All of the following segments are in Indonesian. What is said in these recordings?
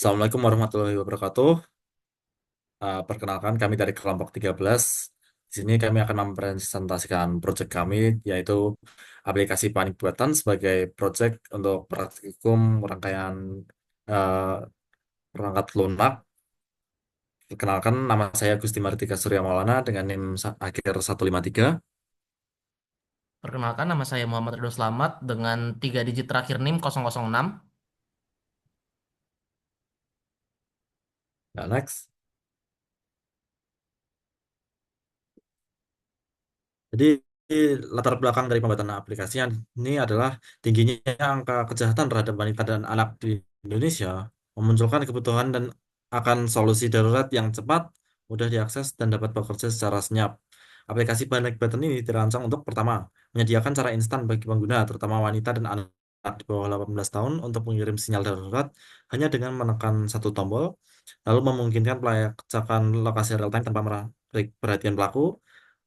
Assalamualaikum warahmatullahi wabarakatuh. Perkenalkan kami dari kelompok 13. Di sini kami akan mempresentasikan proyek kami, yaitu aplikasi panik buatan sebagai proyek untuk praktikum rangkaian eh, perangkat lunak. Perkenalkan, nama saya Gusti Martika Surya Maulana dengan NIM akhir 153. Perkenalkan, nama saya Muhammad Ridho Slamet dengan 3 digit terakhir NIM 006. Nah, next. Jadi latar belakang dari pembuatan aplikasi ini adalah tingginya angka kejahatan terhadap wanita dan anak di Indonesia, memunculkan kebutuhan dan akan solusi darurat yang cepat, mudah diakses, dan dapat bekerja secara senyap. Aplikasi Panic Button ini dirancang untuk pertama, menyediakan cara instan bagi pengguna, terutama wanita dan anak di bawah 18 tahun untuk mengirim sinyal darurat hanya dengan menekan satu tombol, lalu memungkinkan pelacakan lokasi real time tanpa menarik perhatian pelaku,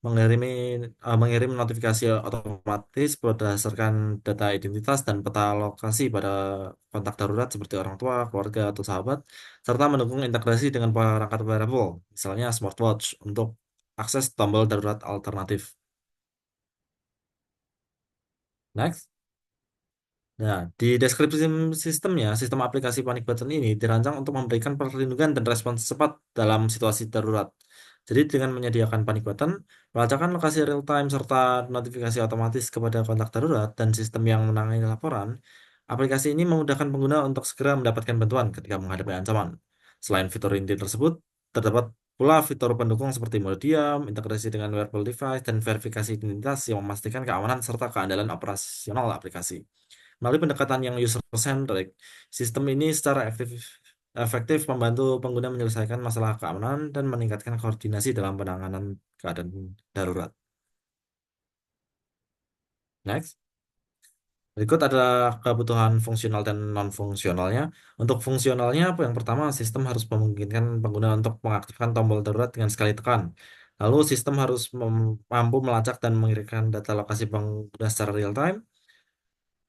mengirimi mengirim notifikasi otomatis berdasarkan data identitas dan peta lokasi pada kontak darurat seperti orang tua, keluarga, atau sahabat, serta mendukung integrasi dengan perangkat wearable, misalnya smartwatch, untuk akses tombol darurat alternatif. Next. Nah, di deskripsi sistemnya, sistem aplikasi Panic Button ini dirancang untuk memberikan perlindungan dan respons cepat dalam situasi darurat. Jadi dengan menyediakan Panic Button, pelacakan lokasi real time serta notifikasi otomatis kepada kontak darurat dan sistem yang menangani laporan, aplikasi ini memudahkan pengguna untuk segera mendapatkan bantuan ketika menghadapi ancaman. Selain fitur inti tersebut, terdapat pula fitur pendukung seperti mode diam, integrasi dengan wearable device, dan verifikasi identitas yang memastikan keamanan serta keandalan operasional aplikasi. Melalui pendekatan yang user-centric, sistem ini secara efektif membantu pengguna menyelesaikan masalah keamanan dan meningkatkan koordinasi dalam penanganan keadaan darurat. Next. Berikut adalah kebutuhan fungsional dan non-fungsionalnya. Untuk fungsionalnya, yang pertama, sistem harus memungkinkan pengguna untuk mengaktifkan tombol darurat dengan sekali tekan. Lalu, sistem harus mampu melacak dan mengirimkan data lokasi pengguna secara real time.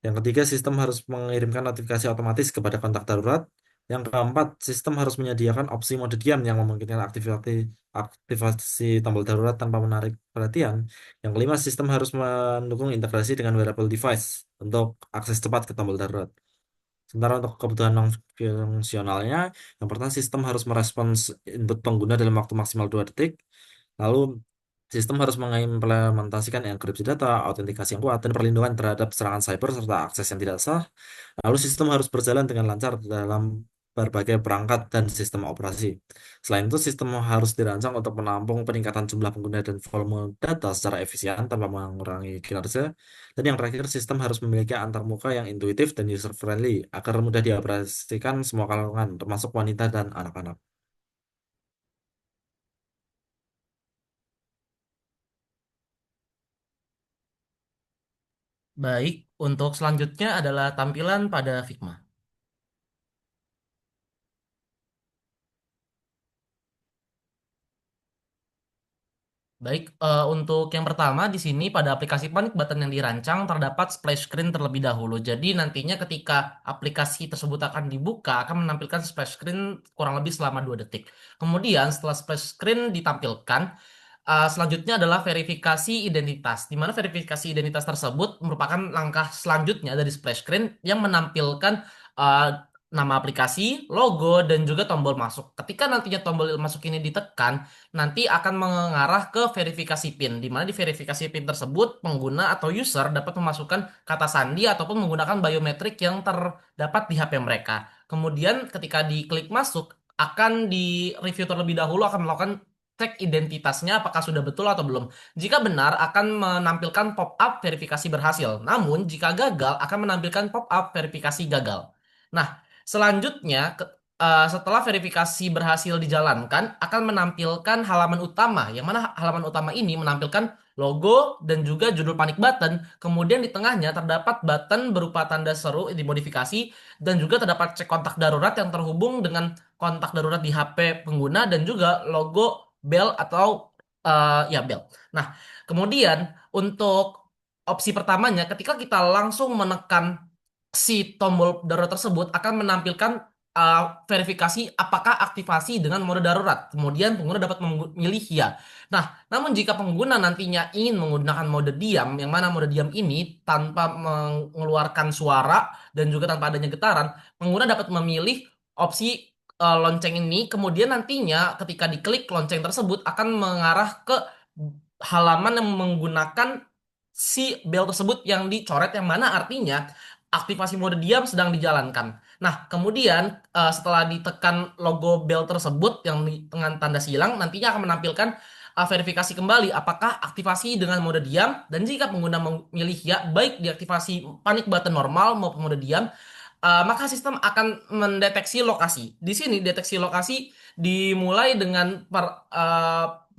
Yang ketiga, sistem harus mengirimkan notifikasi otomatis kepada kontak darurat. Yang keempat, sistem harus menyediakan opsi mode diam yang memungkinkan aktivasi tombol darurat tanpa menarik perhatian. Yang kelima, sistem harus mendukung integrasi dengan wearable device untuk akses cepat ke tombol darurat. Sementara untuk kebutuhan non-fungsionalnya, yang pertama sistem harus merespons input pengguna dalam waktu maksimal 2 detik. Lalu sistem harus mengimplementasikan enkripsi data, autentikasi yang kuat, dan perlindungan terhadap serangan cyber serta akses yang tidak sah. Lalu sistem harus berjalan dengan lancar dalam berbagai perangkat dan sistem operasi. Selain itu, sistem harus dirancang untuk menampung peningkatan jumlah pengguna dan volume data secara efisien tanpa mengurangi kinerja. Dan yang terakhir, sistem harus memiliki antarmuka yang intuitif dan user-friendly agar mudah dioperasikan semua kalangan, termasuk wanita dan anak-anak. Baik, untuk selanjutnya adalah tampilan pada Figma. Baik, untuk yang pertama di sini pada aplikasi Panic Button yang dirancang terdapat splash screen terlebih dahulu. Jadi nantinya ketika aplikasi tersebut akan dibuka akan menampilkan splash screen kurang lebih selama 2 detik. Kemudian setelah splash screen ditampilkan, selanjutnya adalah verifikasi identitas, di mana verifikasi identitas tersebut merupakan langkah selanjutnya dari splash screen yang menampilkan uh, nama aplikasi, logo, dan juga tombol masuk. Ketika nantinya tombol masuk ini ditekan, nanti akan mengarah ke verifikasi PIN, di mana di verifikasi PIN tersebut pengguna atau user dapat memasukkan kata sandi ataupun menggunakan biometrik yang terdapat di HP mereka. Kemudian ketika diklik masuk, akan di review terlebih dahulu, akan melakukan cek identitasnya apakah sudah betul atau belum. Jika benar akan menampilkan pop-up verifikasi berhasil. Namun jika gagal akan menampilkan pop-up verifikasi gagal. Nah, selanjutnya setelah verifikasi berhasil dijalankan akan menampilkan halaman utama yang mana halaman utama ini menampilkan logo dan juga judul Panic Button. Kemudian di tengahnya terdapat button berupa tanda seru dimodifikasi dan juga terdapat cek kontak darurat yang terhubung dengan kontak darurat di HP pengguna dan juga logo bell atau ya bell. Nah, kemudian untuk opsi pertamanya ketika kita langsung menekan si tombol darurat tersebut akan menampilkan verifikasi apakah aktivasi dengan mode darurat. Kemudian pengguna dapat memilih ya. Nah, namun jika pengguna nantinya ingin menggunakan mode diam, yang mana mode diam ini tanpa mengeluarkan suara dan juga tanpa adanya getaran, pengguna dapat memilih opsi lonceng ini. Kemudian nantinya ketika diklik lonceng tersebut akan mengarah ke halaman yang menggunakan si bel tersebut yang dicoret, yang mana artinya aktivasi mode diam sedang dijalankan. Nah, kemudian setelah ditekan logo bel tersebut yang dengan tanda silang, nantinya akan menampilkan verifikasi kembali apakah aktivasi dengan mode diam, dan jika pengguna memilih ya, baik diaktifasi panic button normal maupun mode diam, maka sistem akan mendeteksi lokasi. Di sini deteksi lokasi dimulai dengan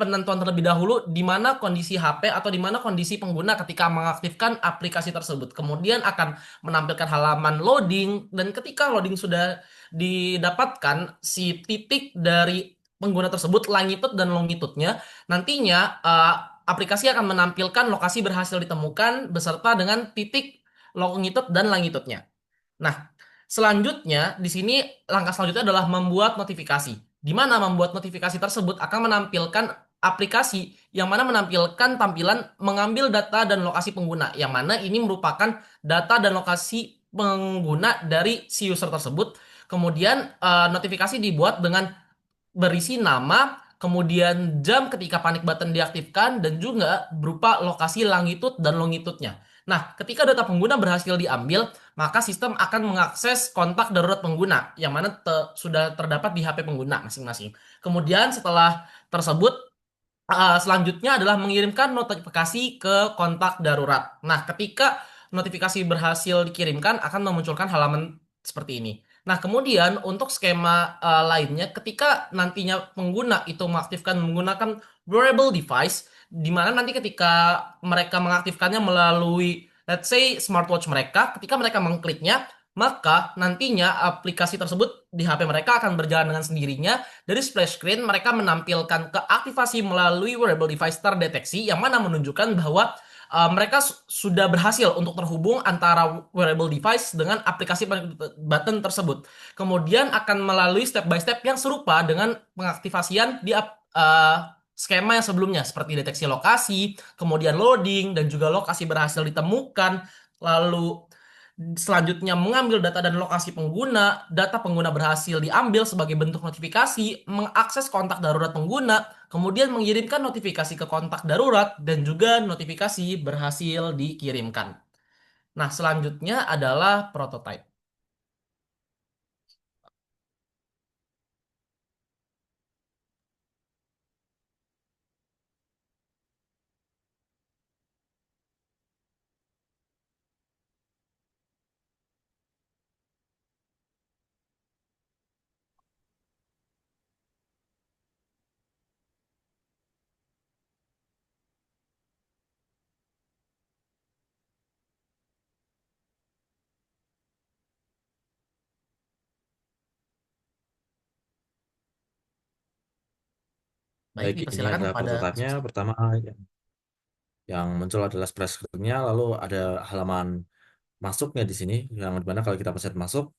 penentuan terlebih dahulu di mana kondisi HP atau di mana kondisi pengguna ketika mengaktifkan aplikasi tersebut. Kemudian akan menampilkan halaman loading, dan ketika loading sudah didapatkan si titik dari pengguna tersebut, longitude dan longitude-nya, nantinya aplikasi akan menampilkan lokasi berhasil ditemukan beserta dengan titik longitude dan longitude-nya. Nah, selanjutnya di sini langkah selanjutnya adalah membuat notifikasi. Di mana membuat notifikasi tersebut akan menampilkan aplikasi yang mana menampilkan tampilan mengambil data dan lokasi pengguna, yang mana ini merupakan data dan lokasi pengguna dari si user tersebut. Kemudian notifikasi dibuat dengan berisi nama, kemudian jam ketika panic button diaktifkan, dan juga berupa lokasi longitude dan longitude-nya. Nah, ketika data pengguna berhasil diambil, maka sistem akan mengakses kontak darurat pengguna, yang mana sudah terdapat di HP pengguna masing-masing. Kemudian setelah tersebut, selanjutnya adalah mengirimkan notifikasi ke kontak darurat. Nah, ketika notifikasi berhasil dikirimkan, akan memunculkan halaman seperti ini. Nah, kemudian untuk skema lainnya, ketika nantinya pengguna itu mengaktifkan menggunakan wearable device, di mana nanti ketika mereka mengaktifkannya melalui, let's say, smartwatch mereka, ketika mereka mengkliknya, maka nantinya aplikasi tersebut di HP mereka akan berjalan dengan sendirinya. Dari splash screen, mereka menampilkan keaktifasi melalui wearable device terdeteksi, yang mana menunjukkan bahwa mereka sudah berhasil untuk terhubung antara wearable device dengan aplikasi button tersebut. Kemudian akan melalui step by step yang serupa dengan pengaktifasian di skema yang sebelumnya, seperti deteksi lokasi, kemudian loading, dan juga lokasi berhasil ditemukan. Lalu selanjutnya mengambil data dan lokasi pengguna, data pengguna berhasil diambil sebagai bentuk notifikasi, mengakses kontak darurat pengguna, kemudian mengirimkan notifikasi ke kontak darurat, dan juga notifikasi berhasil dikirimkan. Nah, selanjutnya adalah prototype. Baik, Baik, ini dipersilakan adalah kepada Mas prototipenya. Wisnu. Pertama yang muncul adalah splash screen-nya, lalu ada halaman masuknya di sini, yang dimana kalau kita pencet masuk,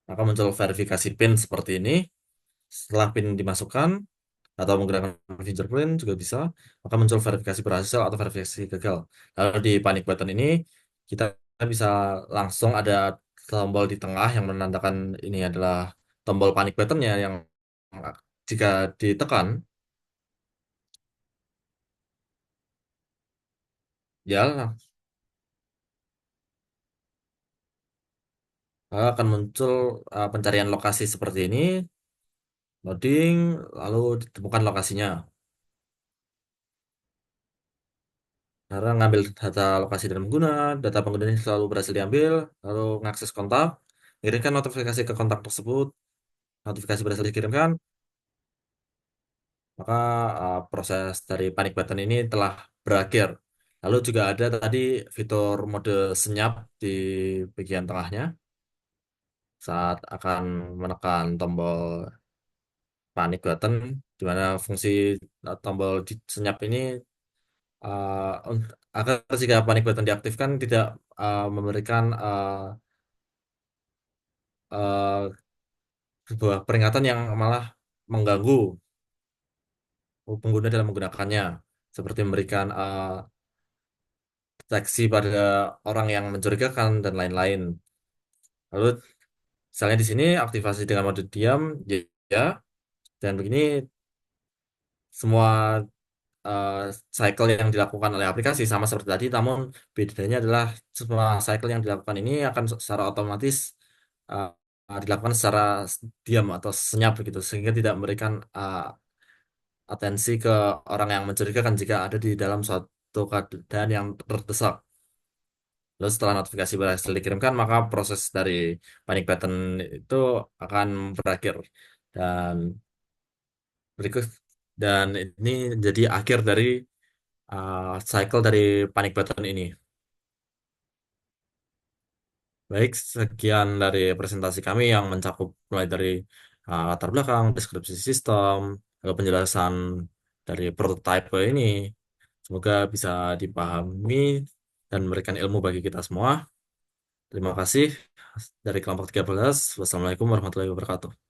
maka muncul verifikasi PIN seperti ini. Setelah PIN dimasukkan, atau menggunakan fingerprint juga bisa, maka muncul verifikasi berhasil atau verifikasi gagal. Lalu di panic button ini, kita bisa langsung ada tombol di tengah yang menandakan ini adalah tombol panic buttonnya, yang jika ditekan, ya akan muncul pencarian lokasi seperti ini, loading, lalu ditemukan lokasinya. Karena ngambil data lokasi dan pengguna, data pengguna ini selalu berhasil diambil, lalu mengakses kontak, kirimkan notifikasi ke kontak tersebut, notifikasi berhasil dikirimkan, maka proses dari panic button ini telah berakhir. Lalu juga ada tadi fitur mode senyap di bagian tengahnya saat akan menekan tombol panic button, di mana fungsi tombol di senyap ini agar jika panic button diaktifkan tidak memberikan eh, sebuah peringatan yang malah mengganggu pengguna dalam menggunakannya, seperti memberikan deteksi pada orang yang mencurigakan dan lain-lain. Lalu misalnya di sini aktivasi dengan mode diam, ya, ya, dan begini semua eh, cycle yang dilakukan oleh aplikasi sama seperti tadi, namun bedanya adalah semua cycle yang dilakukan ini akan secara otomatis eh, dilakukan secara diam atau senyap begitu, sehingga tidak memberikan atensi ke orang yang mencurigakan jika ada di dalam suatu keadaan yang terdesak. Lalu setelah notifikasi berhasil dikirimkan, maka proses dari panic button itu akan berakhir. Dan berikut dan ini jadi akhir dari cycle dari panic button ini. Baik, sekian dari presentasi kami yang mencakup mulai dari latar belakang, deskripsi sistem, lalu penjelasan dari prototype ini. Semoga bisa dipahami dan memberikan ilmu bagi kita semua. Terima kasih dari kelompok 13. Wassalamualaikum warahmatullahi wabarakatuh.